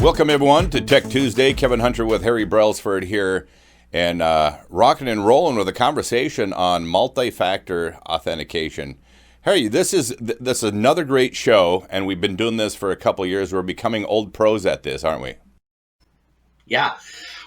Welcome, everyone, to Tech Tuesday. Kevin Hunter with Harry Brelsford here, and rocking and rolling with a conversation on multi-factor authentication. Harry, this is another great show, and we've been doing this for a couple of years. We're becoming old pros at this, aren't we? Yeah.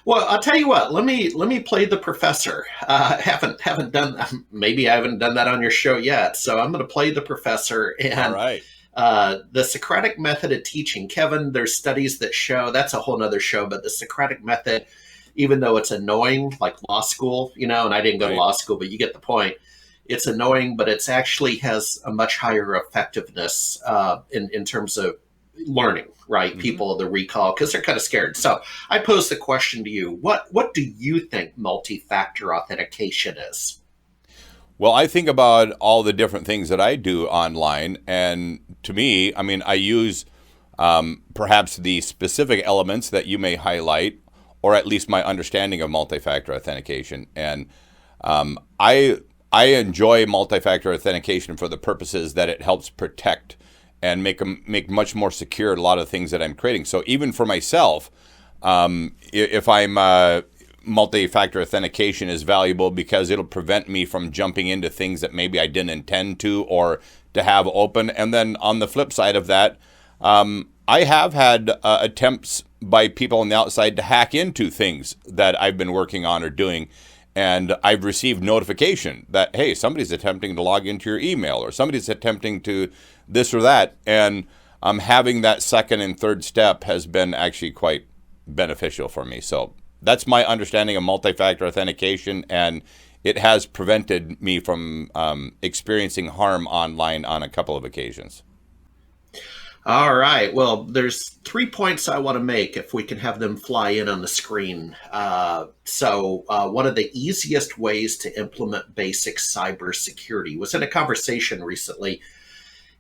Well, I'll tell you what. Let me play the professor. Haven't done. Maybe I haven't done that on your show yet. So I'm going to play the professor. And all right. The Socratic method of teaching, Kevin. There's studies that show that's a whole nother show. But the Socratic method, even though it's annoying, like law school, and I didn't go to law school, but you get the point. It's annoying, but it's actually has a much higher effectiveness in terms of learning, right? Mm-hmm. People, the recall, because they're kind of scared. So I pose the question to you, what do you think multi-factor authentication is? Well, I think about all the different things that I do online. And to me, I use perhaps the specific elements that you may highlight, or at least my understanding of multi-factor authentication. And I enjoy multi-factor authentication for the purposes that it helps protect and make much more secure a lot of things that I'm creating. So even for myself, if I'm multi-factor authentication is valuable because it'll prevent me from jumping into things that maybe I didn't intend to or to have open. And then on the flip side of that, I have had attempts by people on the outside to hack into things that I've been working on or doing. And I've received notification that, hey, somebody's attempting to log into your email or somebody's attempting to this or that. And having that second and third step has been actually quite beneficial for me. So that's my understanding of multi-factor authentication, and it has prevented me from experiencing harm online on a couple of occasions. All right. Well, there's 3 points I want to make if we can have them fly in on the screen. So one of the easiest ways to implement basic cybersecurity was in a conversation recently,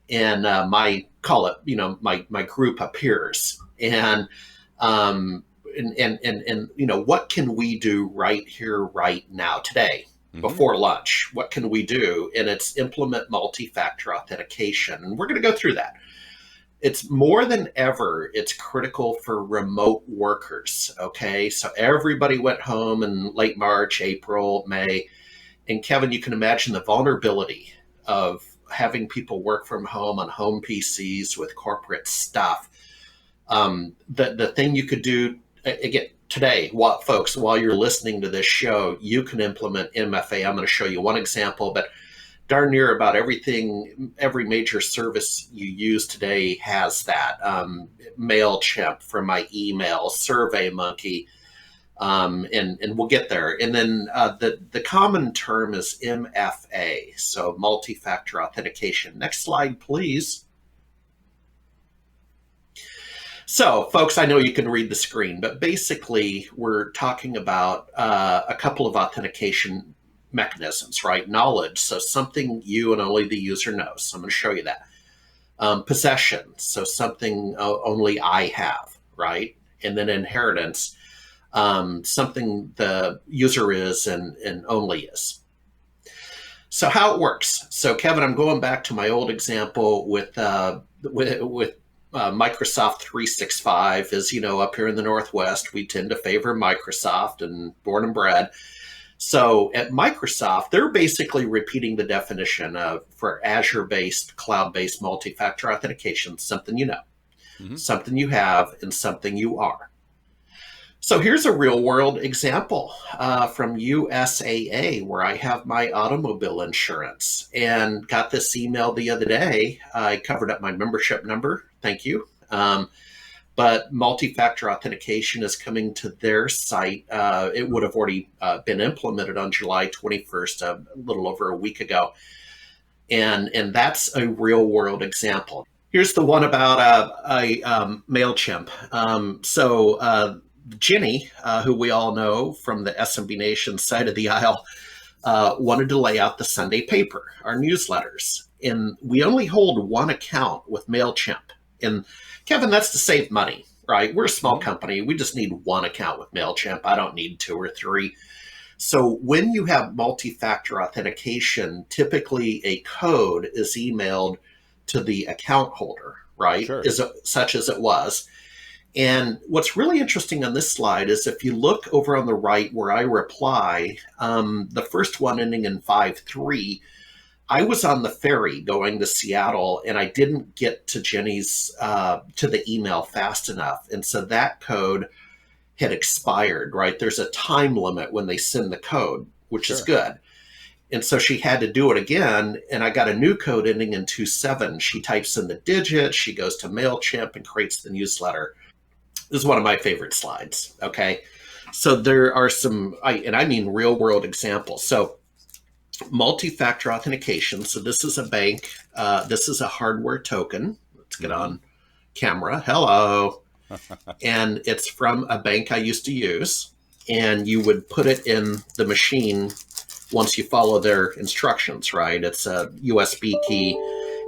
and my group of peers, and what can we do right here, right now, today, before lunch? What can we do? And it's implement multi-factor authentication. And we're going to go through that. It's more than ever, it's critical for remote workers, okay? So everybody went home in late March, April, May. And Kevin, you can imagine the vulnerability of having people work from home on home PCs with corporate stuff. The thing you could do, again, today, folks, while you're listening to this show, you can implement MFA. I'm going to show you one example, but darn near about every major service you use today has that. MailChimp for my email, SurveyMonkey, and we'll get there. And then the common term is MFA, so multi-factor authentication. Next slide, please. So, folks, I know you can read the screen, but basically we're talking about a couple of authentication mechanisms, right? Knowledge, so something you and only the user knows. So I'm going to show you that. Possession, so something only I have, right? And then inheritance, something the user is and only is. So how it works. So Kevin, I'm going back to my old example with Microsoft 365. As you know, up here in the Northwest, we tend to favor Microsoft and born and bred. So at Microsoft, they're basically repeating the definition for Azure-based, cloud-based multi-factor authentication, something you know, something you have, and something you are. So here's a real-world example from USAA, where I have my automobile insurance and got this email the other day. I covered up my membership number. Thank you. But multi-factor authentication is coming to their site. It would have already been implemented on July 21st, a little over a week ago. And that's a real world example. Here's the one about MailChimp. So Jenny, who we all know from the SMB Nation side of the aisle, wanted to lay out the Sunday paper, our newsletters. And we only hold one account with MailChimp. And Kevin, that's to save money, right? We're a small company. We just need one account with MailChimp. I don't need 2 or 3. So when you have multi-factor authentication, typically a code is emailed to the account holder, right? Sure. Such as it was. And what's really interesting on this slide is if you look over on the right where I reply, the first one ending in 5-3, I was on the ferry going to Seattle, and I didn't get to Jenny's to the email fast enough, and so that code had expired. Right, there's a time limit when they send the code, which is good, and so she had to do it again. And I got a new code ending in 27. She types in the digits, she goes to MailChimp and creates the newsletter. This is one of my favorite slides. Okay, so there are some, I mean real world examples. So multi-factor authentication. So this is a bank. This is a hardware token. Let's get on camera. Hello. And it's from a bank I used to use. And you would put it in the machine once you follow their instructions, right? It's a USB key,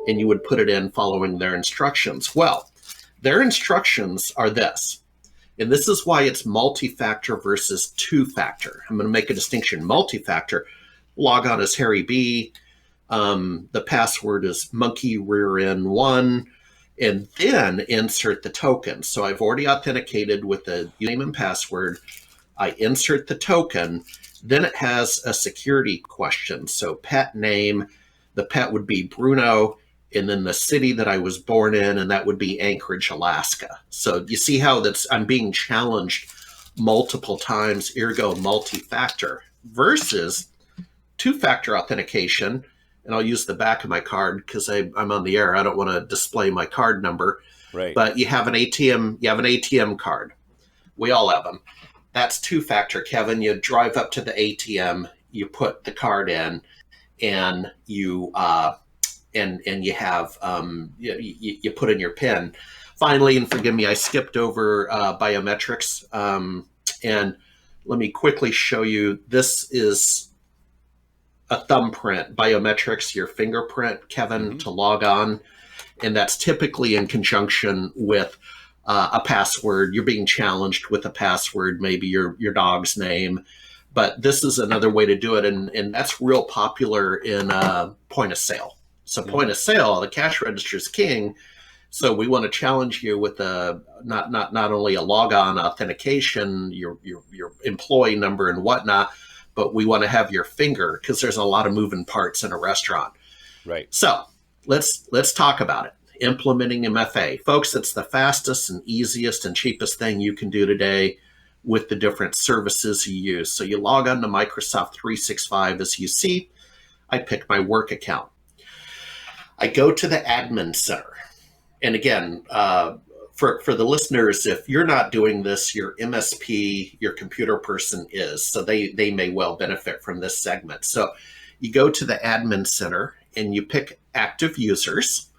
and you would put it in following their instructions. Well, their instructions are this. And this is why it's multi-factor versus two-factor. I'm going to make a distinction. Multi-factor, log on as Harry B. The password is monkey rear end 1, and then insert the token. So I've already authenticated with the username and password. I insert the token. Then it has a security question. So pet name, the pet would be Bruno, and then the city that I was born in, and that would be Anchorage, Alaska. So you see how I'm being challenged multiple times, ergo multi-factor, versus two-factor authentication. And I'll use the back of my card because I'm on the air. I don't want to display my card number. Right. But you have an ATM card. We all have them. That's two-factor, Kevin. You drive up to the ATM, you put the card in, and you you have you put in your PIN. Finally, and forgive me, I skipped over biometrics. And let me quickly show you. This is a thumbprint. Biometrics, your fingerprint, Kevin, to log on, and that's typically in conjunction with a password. You're being challenged with a password, maybe your dog's name. But this is another way to do it, and that's real popular in point of sale. So point of sale, the cash register is king. So we want to challenge you with not only a logon authentication, your employee number and whatnot, but we want to have your finger because there's a lot of moving parts in a restaurant. Right. So let's talk about it. Implementing MFA, folks. It's the fastest and easiest and cheapest thing you can do today with the different services you use. So you log on to Microsoft 365 as you see. I pick my work account. I go to the admin center. And again, for the listeners, if you're not doing this, your MSP, your computer person is. So they may well benefit from this segment. So you go to the admin center and you pick active users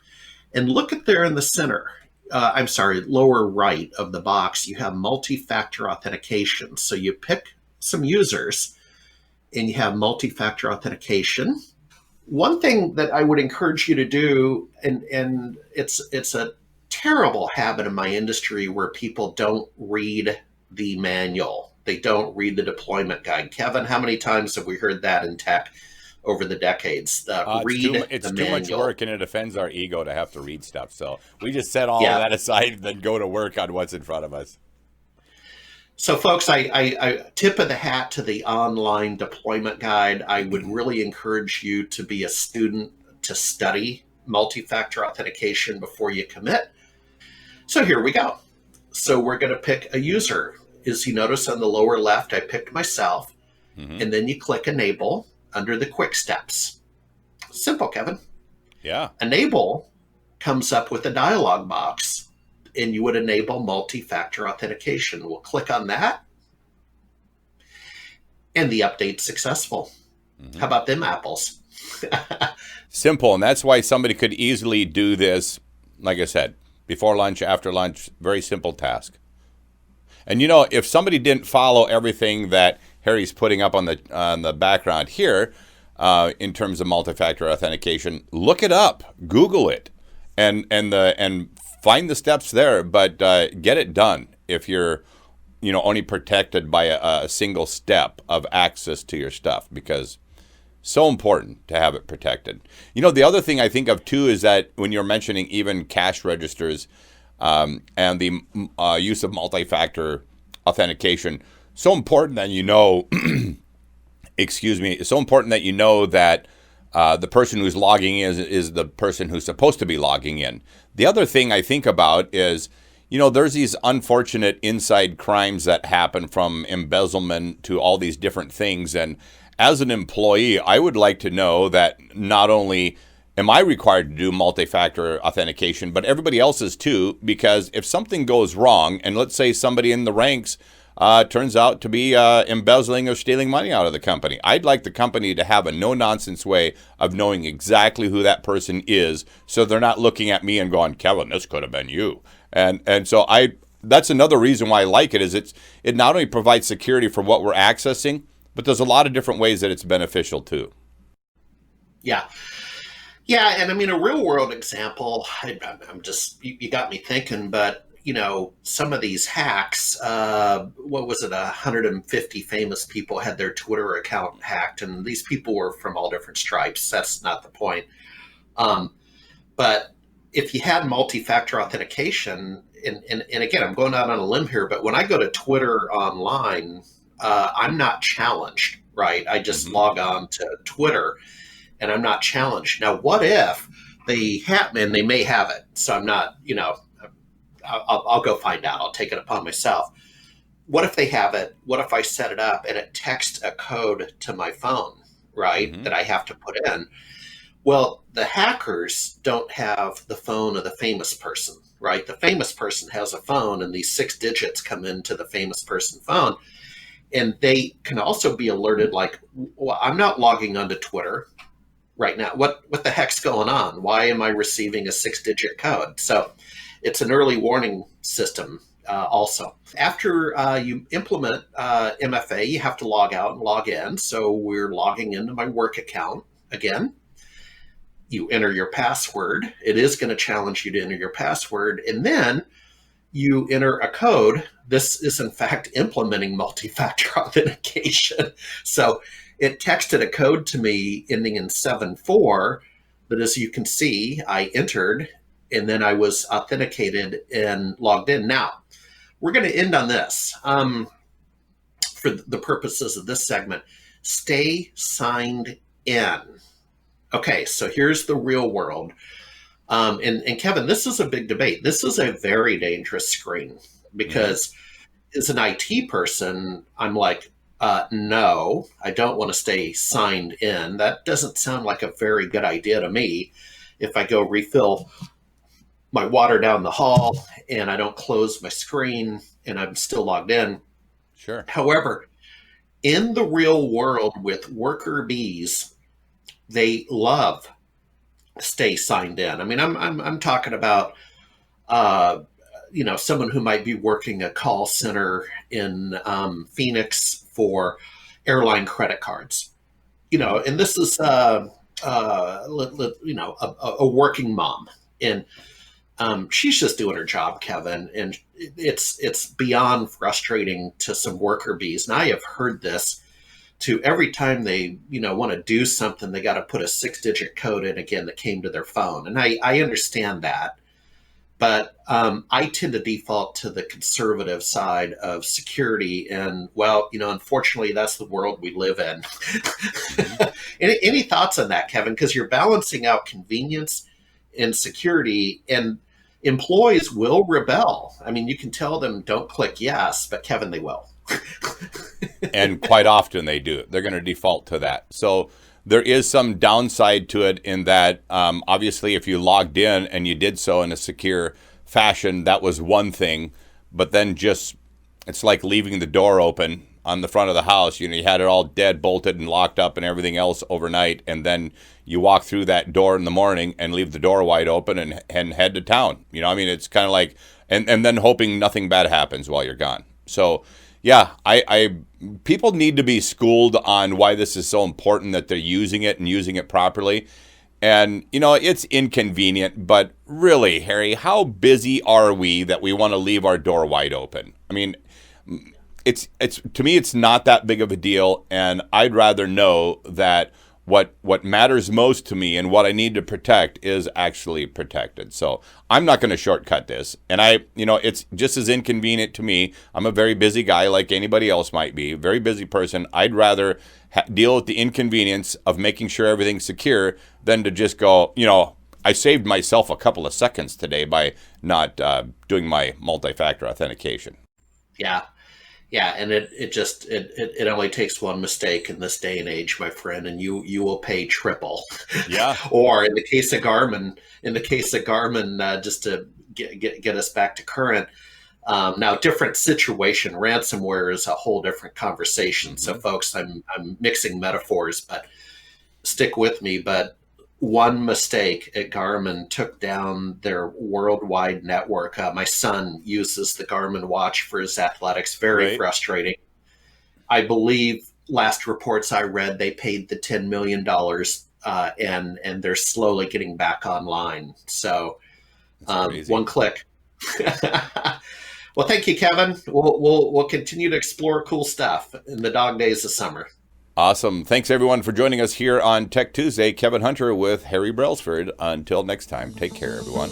and look at there in the center. Lower right of the box, you have multi-factor authentication. So you pick some users and you have multi-factor authentication. One thing that I would encourage you to do, and it's a terrible habit in my industry where people don't read the manual. They don't read the deployment guide. Kevin, how many times have we heard that in tech over the decades? It's too much work, and it offends our ego to have to read stuff. So we just set all of that aside and then go to work on what's in front of us. So folks, I tip of the hat to the online deployment guide. I would really encourage you to be a student to study multi-factor authentication before you commit. So here we go. So we're going to pick a user. As you notice on the lower left, I picked myself, and then you click enable under the quick steps. Simple, Kevin. Yeah. Enable comes up with a dialog box, and you would enable multi-factor authentication. We'll click on that, and the update's successful. How about them apples? Simple, and that's why somebody could easily do this, like I said, before lunch, after lunch, very simple task. And you know, if somebody didn't follow everything that Harry's putting up on the background here, in terms of multi-factor authentication, look it up, Google it, and find the steps there. But get it done if you're, only protected by a single step of access to your stuff, because so important to have it protected. The other thing I think of too is that when you're mentioning even cash registers, and the use of multi-factor authentication. So important that you know, excuse me, it's so important that you know that the person who's logging in is the person who's supposed to be logging in. The other thing I think about is, there's these unfortunate inside crimes that happen, from embezzlement to all these different things. And as an employee, I would like to know that not only am I required to do multi-factor authentication, but everybody else is too, because if something goes wrong, and let's say somebody in the ranks turns out to be embezzling or stealing money out of the company, I'd like the company to have a no-nonsense way of knowing exactly who that person is, so they're not looking at me and going, Kevin, this could have been you. And so that's another reason why I like it, is it not only provides security for what we're accessing, but there's a lot of different ways that it's beneficial too. Yeah. Yeah, and I mean, a real world example, I'm just, you got me thinking, but, some of these hacks, what was it, 150 famous people had their Twitter account hacked, and these people were from all different stripes. That's not the point. But if you had multi-factor authentication, and again, I'm going out on a limb here, but when I go to Twitter online, I'm not challenged, right? I just log on to Twitter, and I'm not challenged. Now, what if they have, and they may have it, so I'm not, I'll go find out. I'll take it upon myself. What if they have it? What if I set it up and it texts a code to my phone, right, that I have to put in? Well, the hackers don't have the phone of the famous person, right? The famous person has a phone, and these 6 digits come into the famous person phone. And they can also be alerted, like, well, I'm not logging onto Twitter right now. What the heck's going on? Why am I receiving a 6-digit code? So it's an early warning system also. After you implement MFA, you have to log out and log in. So we're logging into my work account again. You enter your password. It is going to challenge you to enter your password. And then you enter a code. This is, in fact, implementing multi-factor authentication. So it texted a code to me ending in 7-4 that, as you can see, I entered, and then I was authenticated and logged in. Now, we're going to end on this. For the purposes of this segment, stay signed in. Okay, so here's the real world. And Kevin, this is a big debate. This is a very dangerous screen, because as an IT person, I'm like, no, I don't want to stay signed in. That doesn't sound like a very good idea to me. If I go refill my water down the hall and I don't close my screen and I'm still logged in. Sure. However, in the real world with worker bees, they love stay signed in. I mean, I'm talking about, someone who might be working a call center in Phoenix for airline credit cards, and this is, a working mom, and she's just doing her job, Kevin, and it's beyond frustrating to some worker bees. And I have heard this to every time they, want to do something, they got to put a 6-digit code in again that came to their phone. And I understand that, but I tend to default to the conservative side of security. And well, unfortunately, that's the world we live in. Any thoughts on that, Kevin? Because you're balancing out convenience and security, and employees will rebel. I mean, you can tell them don't click yes, but Kevin, they will. And quite often they do. They're going to default to that. So there is some downside to it in that, obviously, if you logged in and you did so in a secure fashion, that was one thing. But then it's like leaving the door open on the front of the house. You had it all dead bolted and locked up and everything else overnight. And then you walk through that door in the morning and leave the door wide open and head to town. It's kind of like, and then hoping nothing bad happens while you're gone. So yeah, people need to be schooled on why this is so important, that they're using it and using it properly. And, it's inconvenient, but really, Harry, how busy are we that we want to leave our door wide open? I mean, it's to me, it's not that big of a deal. And I'd rather know that what matters most to me and what I need to protect is actually protected. So I'm not going to shortcut this. And it's just as inconvenient to me. I'm a very busy guy like anybody else might be, very busy person. I'd rather deal with the inconvenience of making sure everything's secure than to just go, I saved myself a couple of seconds today by not doing my multi-factor authentication. Yeah. Yeah, and it only takes one mistake in this day and age, my friend, and you will pay triple. Yeah. Or in the case of Garmin, just to get us back to current. Now, different situation. Ransomware is a whole different conversation. So, folks, I'm mixing metaphors, but stick with me. But one mistake at Garmin took down their worldwide network. My son uses the Garmin watch for his athletics. Very frustrating. I believe last reports I read, they paid the $10 million, and they're slowly getting back online. So one click. Well, thank you, Kevin. We'll continue to explore cool stuff in the dog days of summer. Awesome. Thanks, everyone, for joining us here on Tech Tuesday. Kevin Hunter with Harry Brelsford. Until next time, take care, everyone.